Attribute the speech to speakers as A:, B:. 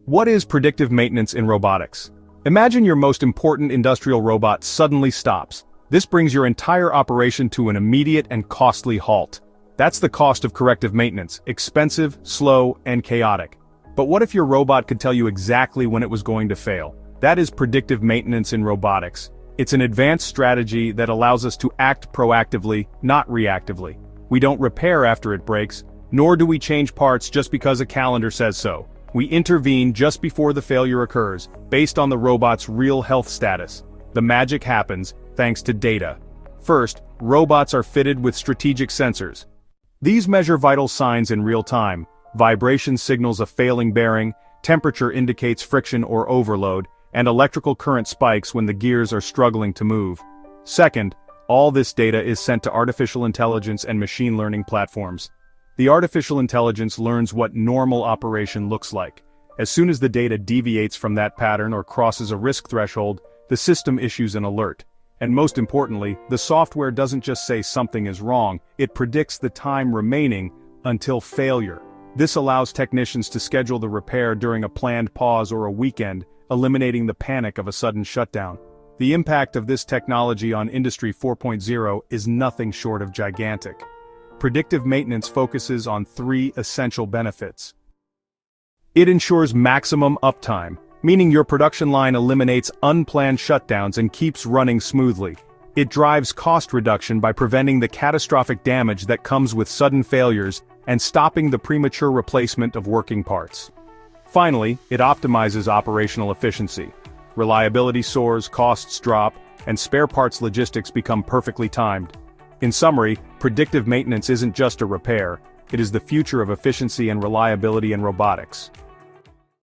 A: What is predictive maintenance in robotics? Imagine your most important industrial robot suddenly stops. This brings your entire operation to an immediate and costly halt. That's the cost of corrective maintenance, expensive, slow, and chaotic. But what if your robot could tell you exactly when it was going to fail? That is predictive maintenance in robotics. It's an advanced strategy that allows us to act proactively, not reactively. We don't repair after it breaks, nor do we change parts just because a calendar says so. We intervene just before the failure occurs, based on the robot's real health status. The magic happens, thanks to data. First, robots are fitted with strategic sensors. These measure vital signs in real time. Vibration signals a failing bearing, temperature indicates friction or overload, and electrical current spikes when the gears are struggling to move. Second, all this data is sent to artificial intelligence and machine learning platforms. The artificial intelligence learns what normal operation looks like. As soon as the data deviates from that pattern or crosses a risk threshold, the system issues an alert. And most importantly, the software doesn't just say something is wrong, it predicts the time remaining until failure. This allows technicians to schedule the repair during a planned pause or a weekend, eliminating the panic of a sudden shutdown. The impact of this technology on Industry 4.0 is nothing short of gigantic. Predictive maintenance focuses on three essential benefits. It ensures maximum uptime, meaning your production line eliminates unplanned shutdowns and keeps running smoothly. It drives cost reduction by preventing the catastrophic damage that comes with sudden failures and stopping the premature replacement of working parts. Finally, it optimizes operational efficiency. Reliability soars, costs drop, and spare parts logistics become perfectly timed. In summary, predictive maintenance isn't just a repair, it is the future of efficiency and reliability in robotics.